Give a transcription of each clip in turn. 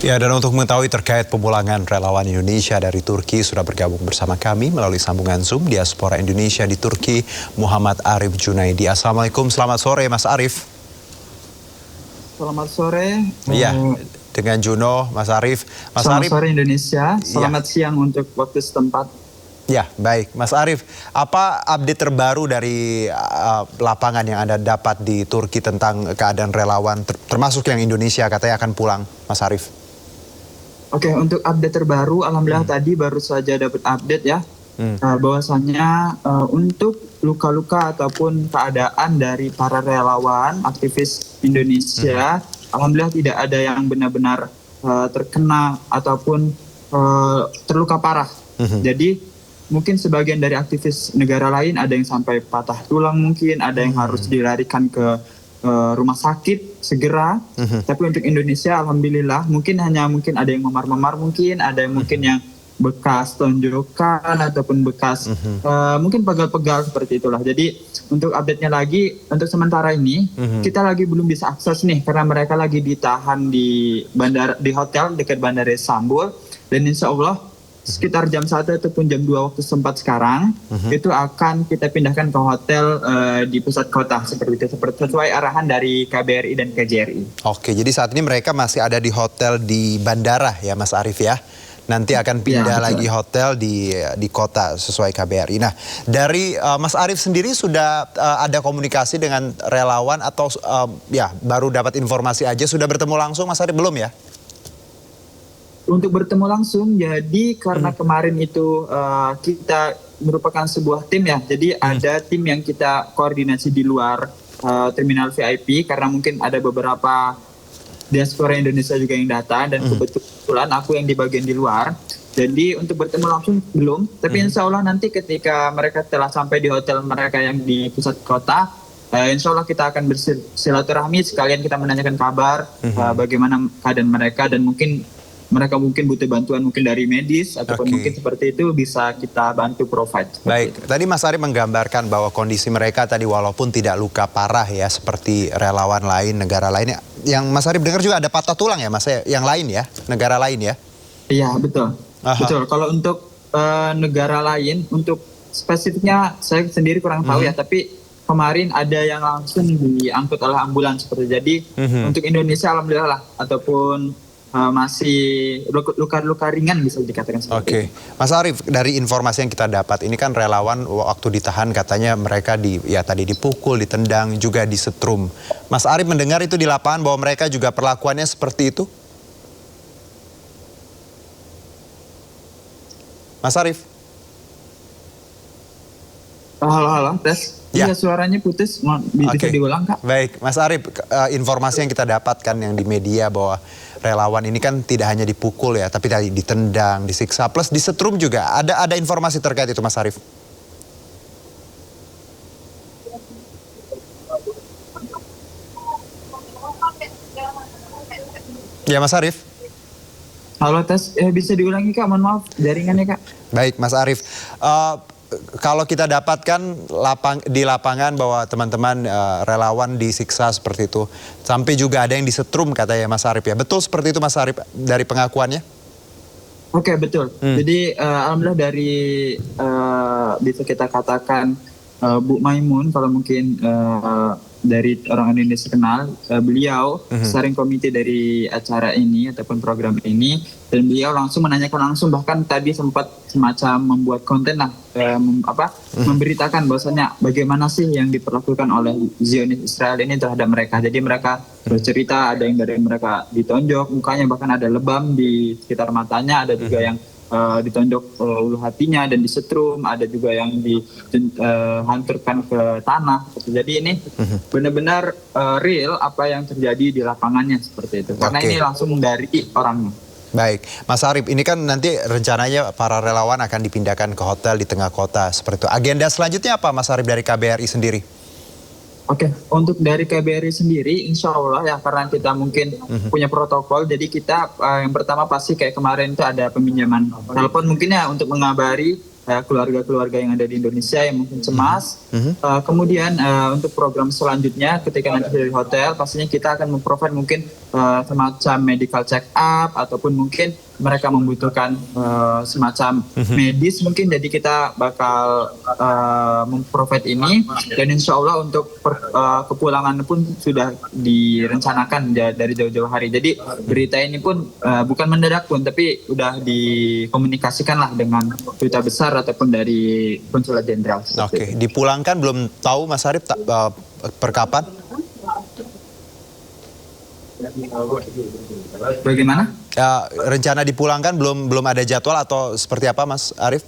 Ya, dan untuk mengetahui terkait pemulangan relawan Indonesia dari Turki sudah bergabung bersama kami melalui sambungan Zoom Diaspora Indonesia di Turki, Muhammad Arif Junaidi. Assalamualaikum, selamat sore Mas Arif. Selamat sore. Iya, dengan Juno, Mas Arif. Selamat sore Indonesia, selamat siang untuk waktu setempat. Ya, baik. Mas Arif, apa update terbaru dari lapangan yang Anda dapat di Turki tentang keadaan relawan, termasuk yang Indonesia katanya akan pulang, Mas Arif? Oke, untuk update terbaru, alhamdulillah tadi baru saja dapat update ya, bahwasannya untuk luka-luka ataupun keadaan dari para relawan aktivis Indonesia, alhamdulillah tidak ada yang benar-benar terkena ataupun terluka parah. Jadi mungkin sebagian dari aktivis negara lain ada yang sampai patah tulang, mungkin ada yang harus dilarikan ke rumah sakit segera. Tapi untuk Indonesia alhamdulillah mungkin ada yang memar-memar, mungkin ada yang mungkin yang bekas tonjokan ataupun bekas mungkin pegal-pegal seperti itulah. Jadi untuk update-nya lagi, untuk sementara ini kita lagi belum bisa akses nih karena mereka lagi ditahan di bandara, di hotel dekat Bandara Istanbul, dan insya Allah sekitar jam 1 ataupun jam 2 waktu setempat sekarang itu akan kita pindahkan ke hotel di pusat kota seperti itu, sesuai arahan dari KBRI dan KJRI. Oke, jadi saat ini mereka masih ada di hotel di bandara ya Mas Arif ya. Nanti akan pindah lagi hotel di kota sesuai KBRI. Nah, dari Mas Arif sendiri sudah ada komunikasi dengan relawan atau ya baru dapat informasi aja, sudah bertemu langsung Mas Arif belum ya? Untuk bertemu langsung, jadi karena kemarin itu kita merupakan sebuah tim ya, jadi ada tim yang kita koordinasi di luar terminal VIP karena mungkin ada beberapa diaspora Indonesia juga yang datang, dan kebetulan aku yang di bagian di luar. Jadi untuk bertemu langsung belum, tapi insya Allah nanti ketika mereka telah sampai di hotel mereka yang di pusat kota, insya Allah kita akan bersilaturahmi sekalian kita menanyakan kabar bagaimana keadaan mereka, dan mungkin mereka butuh bantuan mungkin dari medis ataupun mungkin seperti itu bisa kita bantu provide. Baik, tadi Mas Arif menggambarkan bahwa kondisi mereka tadi walaupun tidak luka parah ya seperti relawan lain, negara lainnya. Yang Mas Arif dengar juga ada patah tulang ya Mas, yang lain ya, negara lain ya? Iya betul, betul. Kalau untuk negara lain, untuk spesifiknya saya sendiri kurang tahu ya, tapi kemarin ada yang langsung diangkut oleh ambulans seperti. Jadi untuk Indonesia alhamdulillah lah, ataupun masih luka-luka ringan bisa dikatakan seperti itu. Mas Arif, dari informasi yang kita dapat ini kan relawan waktu ditahan katanya mereka tadi dipukul, ditendang, juga disetrum. Mas Arif mendengar itu di lapangan bahwa mereka juga perlakuannya seperti itu? Mas Arif? Halo, tes. Iya, suaranya putus, bisa diulang Kak? Baik, Mas Arif, informasi yang kita dapatkan yang di media bahwa relawan ini kan tidak hanya dipukul ya, tapi tadi ditendang, disiksa, plus disetrum juga. Ada informasi terkait itu Mas Arif? Ya Mas Arif? Halo tes, bisa diulangi Kak, mohon maaf jaringannya Kak. Baik Mas Arif, kalau kita dapatkan di lapangan bahwa teman-teman relawan disiksa seperti itu, sampai juga ada yang disetrum katanya Mas Arif ya. Betul seperti itu Mas Arif dari pengakuannya? Oke, betul. Jadi alhamdulillah dari bisa kita katakan Bu Maimun, kalau mungkin dari orang Indonesia kenal, beliau sering komite dari acara ini ataupun program ini, dan beliau langsung menanyakan langsung, bahkan tadi sempat semacam membuat konten lah, memberitakan bahwasanya bagaimana sih yang diperlakukan oleh Zionis Israel ini terhadap mereka. Jadi mereka bercerita, ada yang dari mereka ditonjok mukanya, bahkan ada lebam di sekitar matanya, ada juga yang ditonjok ulu hatinya dan disetrum, ada juga yang dihancurkan ke tanah. Jadi ini benar-benar real apa yang terjadi di lapangannya seperti itu. Karena ini langsung dari orangnya. Baik, Mas Arif, ini kan nanti rencananya para relawan akan dipindahkan ke hotel di tengah kota seperti itu. Agenda selanjutnya apa Mas Arif dari KBRI sendiri? Oke, untuk dari KBRI sendiri, insya Allah ya, karena kita mungkin punya protokol, jadi kita yang pertama pasti kayak kemarin itu ada peminjaman telepon mungkin ya, untuk mengabari keluarga-keluarga yang ada di Indonesia yang mungkin cemas. Kemudian untuk program selanjutnya ketika nanti dari hotel pastinya kita akan memprovide mungkin semacam medical check up ataupun mungkin mereka membutuhkan semacam medis mungkin, jadi kita bakal memprovide ini, dan insya Allah untuk kepulangan pun sudah direncanakan dari jauh-jauh hari. Jadi berita ini pun bukan mendadak pun, tapi udah dikomunikasikan lah dengan duta besar ataupun dari konsulat jenderal. Oke, dipulangkan belum tahu Mas Arif per kapan? Bagaimana? Rencana dipulangkan belum ada jadwal atau seperti apa Mas Arif?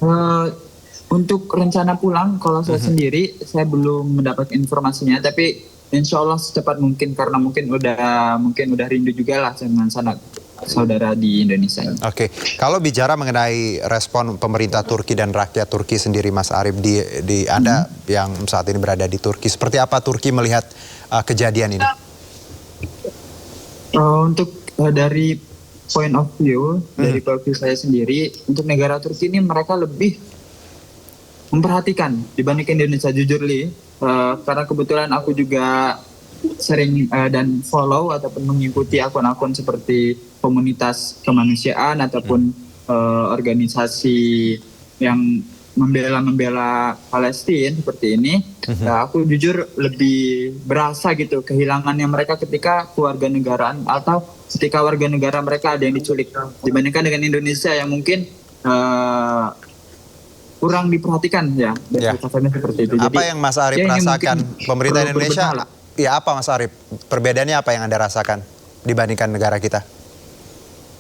Untuk rencana pulang, kalau saya sendiri saya belum mendapat informasinya, tapi insya Allah secepat mungkin, karena mungkin udah rindu juga lah dengan sanak saudara di Indonesia. Oke, kalau bicara mengenai respon pemerintah Turki dan rakyat Turki sendiri Mas Arif, di Anda yang saat ini berada di Turki, seperti apa Turki melihat kejadian ini? Untuk dari point of view dari saya sendiri, untuk negara Turki ini mereka lebih memperhatikan dibandingkan Indonesia, jujur Li. Karena kebetulan aku juga sering dan follow ataupun mengikuti akun-akun seperti komunitas kemanusiaan ataupun organisasi yang membela Palestina seperti ini. Aku jujur lebih berasa gitu kehilangannya mereka ketika keluarga negaraan atau ketika warga negara mereka ada yang diculik, dibandingkan dengan Indonesia yang mungkin kurang diperhatikan ya. Seperti itu. Apa yang Mas Arif rasakan pemerintah Indonesia? Ya, apa Mas Arif? Perbedaannya apa yang Anda rasakan dibandingkan negara kita?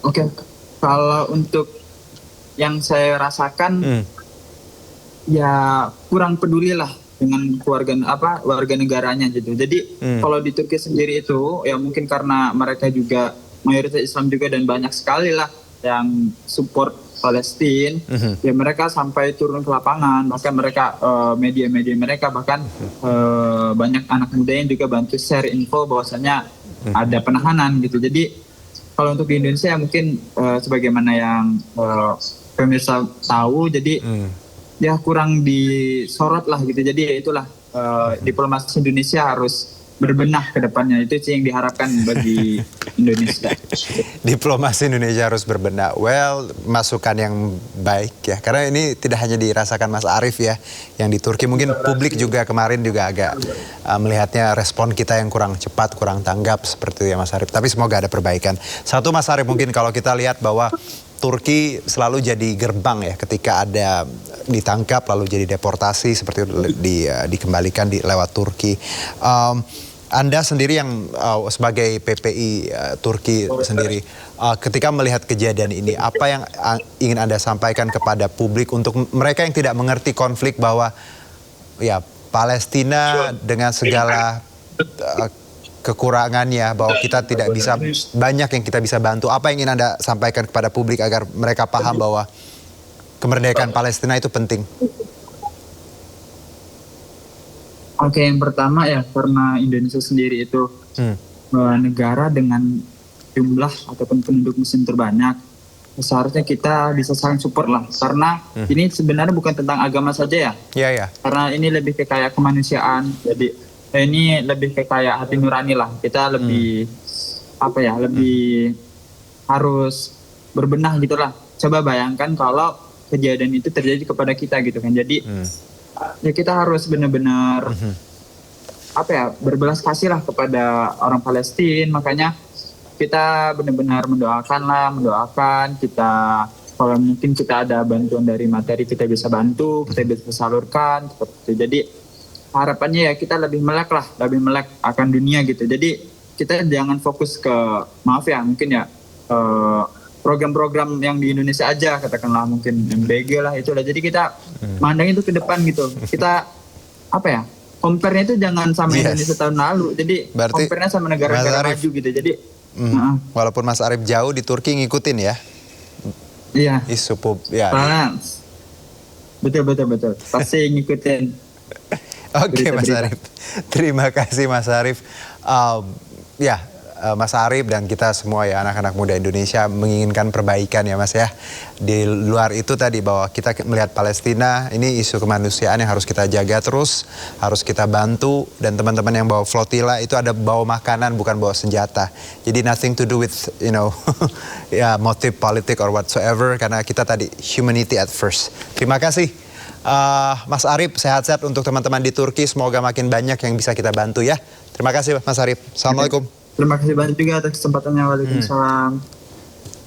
Oke, kalau untuk yang saya rasakan, ya kurang peduli lah dengan warga negaranya gitu. Jadi kalau di Turki sendiri itu ya mungkin karena mereka juga mayoritas Islam juga dan banyak sekali lah yang support Palestina, ya mereka sampai turun ke lapangan, bahkan mereka media-media mereka bahkan banyak anak muda yang juga bantu share info bahwasanya ada penahanan gitu. Jadi kalau untuk di Indonesia mungkin sebagaimana yang pemirsa tahu, jadi ya kurang disorot lah gitu. Jadi ya itulah diplomasi Indonesia harus berbenah ke depannya, itu sih yang diharapkan bagi Indonesia. Diplomasi Indonesia harus berbenah. Well, masukan yang baik ya. Karena ini tidak hanya dirasakan Mas Arif ya, yang di Turki. Mungkin publik juga kemarin juga agak melihatnya respon kita yang kurang cepat, kurang tanggap seperti itu ya Mas Arif. Tapi semoga ada perbaikan. Satu Mas Arif, mungkin kalau kita lihat bahwa Turki selalu jadi gerbang ya ketika ada ditangkap lalu jadi deportasi seperti itu dikembalikan lewat Turki. Anda sendiri yang sebagai PPI Turki sendiri, ketika melihat kejadian ini, apa yang ingin Anda sampaikan kepada publik untuk mereka yang tidak mengerti konflik bahwa ya Palestina dengan segala kekurangannya, bahwa kita tidak bisa, banyak yang kita bisa bantu. Apa yang ingin Anda sampaikan kepada publik agar mereka paham bahwa kemerdekaan Palestina itu penting? Oke, yang pertama ya karena Indonesia sendiri itu negara dengan jumlah ataupun penduduk muslim terbanyak, seharusnya kita bisa saling support lah. Karena ini sebenarnya bukan tentang agama saja ya. Iya, iya. Karena ini lebih ke kayak kemanusiaan. Jadi ini lebih ke kayak hati nurani lah. Kita lebih lebih harus berbenah gitulah. Coba bayangkan kalau kejadian itu terjadi kepada kita gitu kan. Jadi ya kita harus benar-benar berbelas kasih lah kepada orang Palestina. Makanya kita benar-benar mendoakan kita, kalau mungkin kita ada bantuan dari materi kita bisa bantu, kita bisa salurkan seperti itu. Jadi harapannya ya kita lebih melek akan dunia gitu. Jadi kita jangan fokus ke program-program yang di Indonesia aja, katakanlah mungkin MBG lah itulah. Jadi kita mandang itu ke depan gitu. Kita compare-nya itu jangan sama Indonesia tahun lalu. Jadi compare-nya sama negara-negara maju gitu. Jadi walaupun Mas Arif jauh di Turki ngikutin ya. Iya. Isu ya. Betul. Pasti ngikutin. Oke Mas Arif. Terima kasih Mas Arif. Mas Arif dan kita semua ya anak-anak muda Indonesia menginginkan perbaikan ya Mas ya. Di luar itu tadi bahwa kita melihat Palestina ini isu kemanusiaan yang harus kita jaga terus, harus kita bantu, dan teman-teman yang bawa flotilla itu ada bawa makanan bukan bawa senjata. Jadi nothing to do with ya motif politik or whatsoever, karena kita tadi humanity at first. Terima kasih. Mas Arif, sehat-sehat untuk teman-teman di Turki. Semoga makin banyak yang bisa kita bantu ya. Terima kasih Mas Arif. Assalamualaikum. Terima kasih banyak juga atas kesempatannya. Waalaikumsalam.